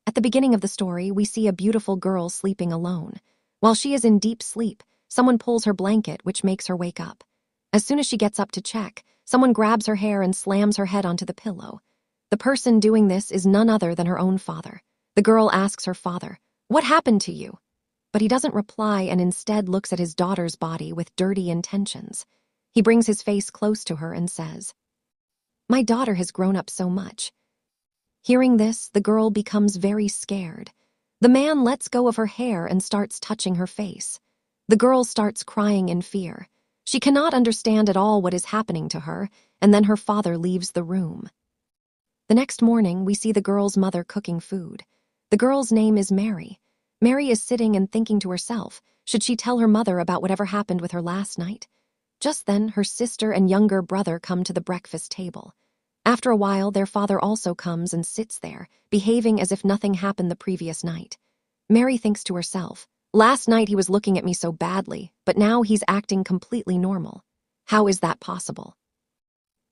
At the beginning of the story, we see a beautiful girl sleeping alone. While she is in deep sleep, someone pulls her blanket, which makes her wake up. As soon as she gets up to check, someone grabs her hair and slams her head onto the pillow. The person doing this is none other than her own father. The girl asks her father, "What happened to you?" But he doesn't reply and instead looks at his daughter's body with dirty intentions. He brings his face close to her and says, "My daughter has grown up so much." Hearing this, the girl becomes very scared. The man lets go of her hair and starts touching her face. The girl starts crying in fear. She cannot understand at all what is happening to her, and then her father leaves the room. The next morning, we see the girl's mother cooking food. The girl's name is Mary. Mary is sitting and thinking to herself, should she tell her mother about whatever happened with her last night? Just then, her sister and younger brother come to the breakfast table. After a while, their father also comes and sits there, behaving as if nothing happened the previous night. Mary thinks to herself, "Last night he was looking at me so badly, but now he's acting completely normal. How is that possible?"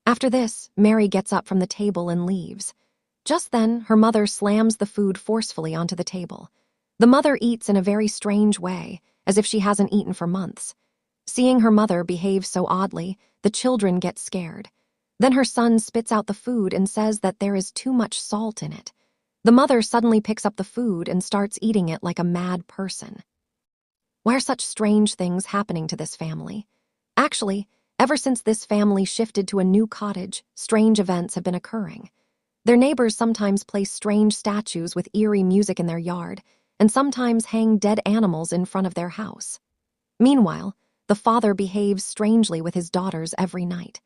After this, Mary gets up from the table and leaves. Just then, her mother slams the food forcefully onto the table. The mother eats in a very strange way, as if she hasn't eaten for months. Seeing her mother behave so oddly, the children get scared. Then her son spits out the food and says that there is too much salt in it. The mother suddenly picks up the food and starts eating it like a mad person. Why are such strange things happening to this family? Actually, ever since this family shifted to a new cottage, strange events have been occurring. Their neighbors sometimes place strange statues with eerie music in their yard, and sometimes hang dead animals in front of their house. Meanwhile, the father behaves strangely with his daughters every night.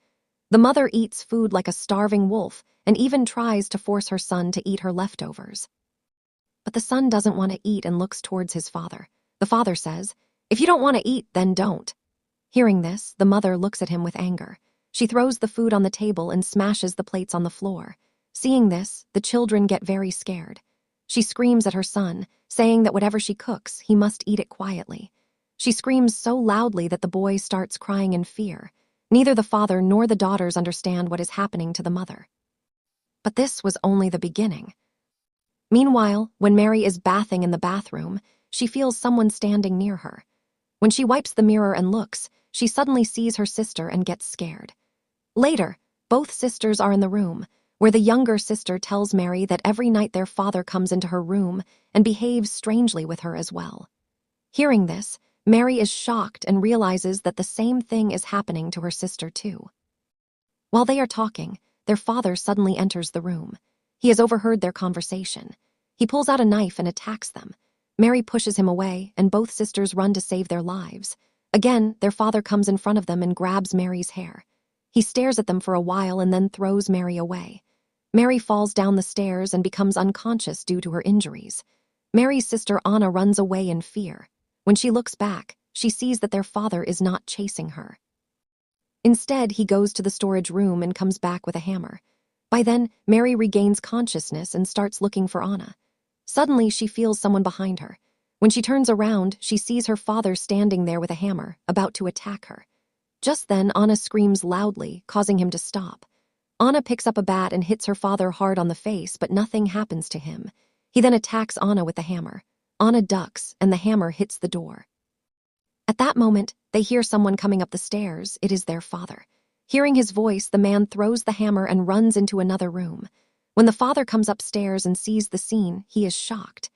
The mother eats food like a starving wolf and even tries to force her son to eat her leftovers. But the son doesn't want to eat and looks towards his father. The father says, "If you don't want to eat, then don't." Hearing this, the mother looks at him with anger. She throws the food on the table and smashes the plates on the floor. Seeing this, the children get very scared. She screams at her son, saying that whatever she cooks, he must eat it quietly. She screams so loudly that the boy starts crying in fear. Neither the father nor the daughters understand what is happening to the mother. But this was only the beginning. Meanwhile, when Mary is bathing in the bathroom, she feels someone standing near her. When she wipes the mirror and looks, she suddenly sees her sister and gets scared. Later, both sisters are in the room, where the younger sister tells Mary that every night their father comes into her room and behaves strangely with her as well. Hearing this, Mary is shocked and realizes that the same thing is happening to her sister too. While they are talking, their father suddenly enters the room. He has overheard their conversation. He pulls out a knife and attacks them. Mary pushes him away, and both sisters run to save their lives. Again, their father comes in front of them and grabs Mary's hair. He stares at them for a while and then throws Mary away. Mary falls down the stairs and becomes unconscious due to her injuries. Mary's sister Anna runs away in fear. When she looks back, she sees that their father is not chasing her. Instead, he goes to the storage room and comes back with a hammer. By then, Mary regains consciousness and starts looking for Anna. Suddenly, she feels someone behind her. When she turns around, she sees her father standing there with a hammer, about to attack her. Just then, Anna screams loudly, causing him to stop. Anna picks up a bat and hits her father hard on the face, but nothing happens to him. He then attacks Anna with the hammer. Anna ducks, and the hammer hits the door. At that moment, they hear someone coming up the stairs. It is their father. Hearing his voice, the man throws the hammer and runs into another room. When the father comes upstairs and sees the scene, he is shocked.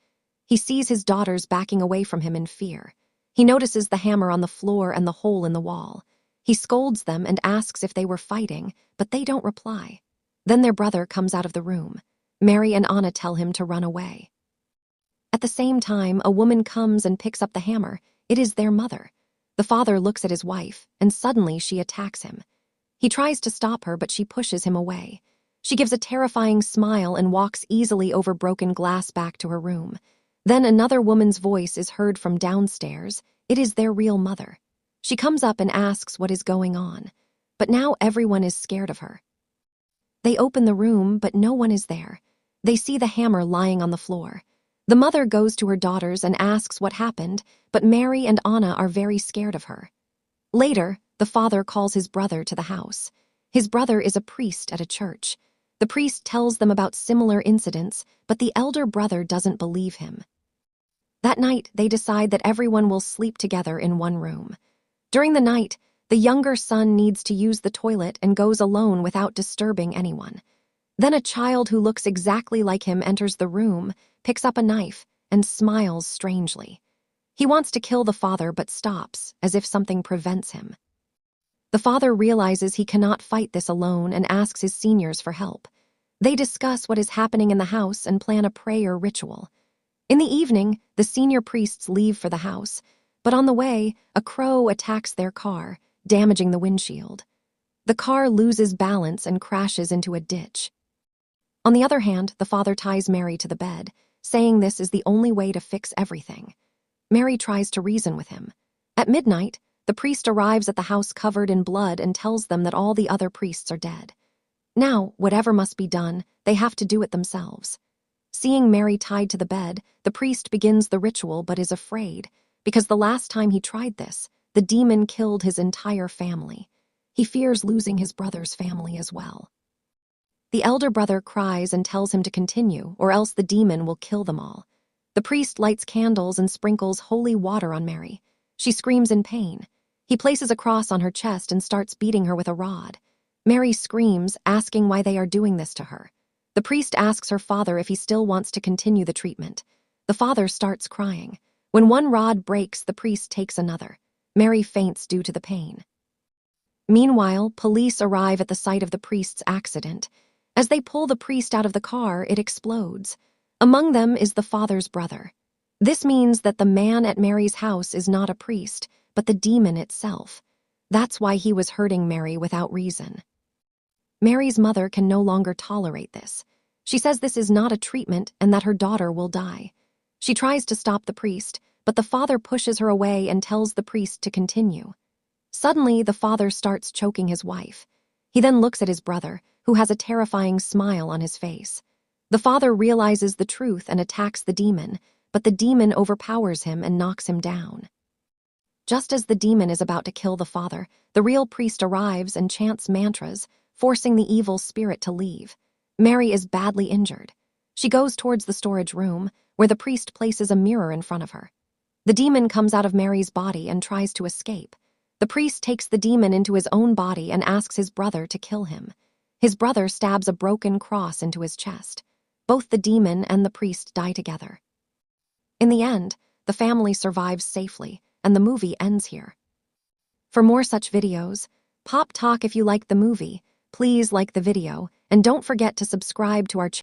He sees his daughters backing away from him in fear. He notices the hammer on the floor and the hole in the wall. He scolds them and asks if they were fighting, but they don't reply. Then their brother comes out of the room. Mary and Anna tell him to run away. At the same time, a woman comes and picks up the hammer. It is their mother. The father looks at his wife, and suddenly she attacks him. He tries to stop her, but she pushes him away. She gives a terrifying smile and walks easily over broken glass back to her room. Then another woman's voice is heard from downstairs. It is their real mother. She comes up and asks what is going on. But now everyone is scared of her. They open the room, but no one is there. They see the hammer lying on the floor. The mother goes to her daughters and asks what happened, but Mary and Anna are very scared of her. Later, the father calls his brother to the house. His brother is a priest at a church. The priest tells them about similar incidents, but the elder brother doesn't believe him. That night, they decide that everyone will sleep together in one room. During the night, the younger son needs to use the toilet and goes alone without disturbing anyone. Then a child who looks exactly like him enters the room, picks up a knife, and smiles strangely. He wants to kill the father but stops, as if something prevents him. The father realizes he cannot fight this alone and asks his seniors for help. They discuss what is happening in the house and plan a prayer ritual. In the evening, the senior priests leave for the house, but on the way, a crow attacks their car, damaging the windshield. The car loses balance and crashes into a ditch. On the other hand, the father ties Mary to the bed, saying this is the only way to fix everything. Mary tries to reason with him. At midnight, the priest arrives at the house covered in blood and tells them that all the other priests are dead. Now, whatever must be done, they have to do it themselves. Seeing Mary tied to the bed, the priest begins the ritual but is afraid, because the last time he tried this, the demon killed his entire family. He fears losing his brother's family as well. The elder brother cries and tells him to continue, or else the demon will kill them all. The priest lights candles and sprinkles holy water on Mary. She screams in pain. He places a cross on her chest and starts beating her with a rod. Mary screams, asking why they are doing this to her. The priest asks her father if he still wants to continue the treatment. The father starts crying. When one rod breaks, the priest takes another. Mary faints due to the pain. Meanwhile, police arrive at the site of the priest's accident. As they pull the priest out of the car, it explodes. Among them is the father's brother. This means that the man at Mary's house is not a priest, but the demon itself. That's why he was hurting Mary without reason. Mary's mother can no longer tolerate this. She says this is not a treatment and that her daughter will die. She tries to stop the priest, but the father pushes her away and tells the priest to continue. Suddenly, the father starts choking his wife. He then looks at his brother, who has a terrifying smile on his face. The father realizes the truth and attacks the demon, but the demon overpowers him and knocks him down. Just as the demon is about to kill the father, the real priest arrives and chants mantras, forcing the evil spirit to leave. Mary is badly injured. She goes towards the storage room, where the priest places a mirror in front of her. The demon comes out of Mary's body and tries to escape. The priest takes the demon into his own body and asks his brother to kill him. His brother stabs a broken cross into his chest. Both the demon and the priest die together. In the end, the family survives safely, and the movie ends here. For more such videos, PopTok if you liked the movie, please like the video, and don't forget to subscribe to our channel.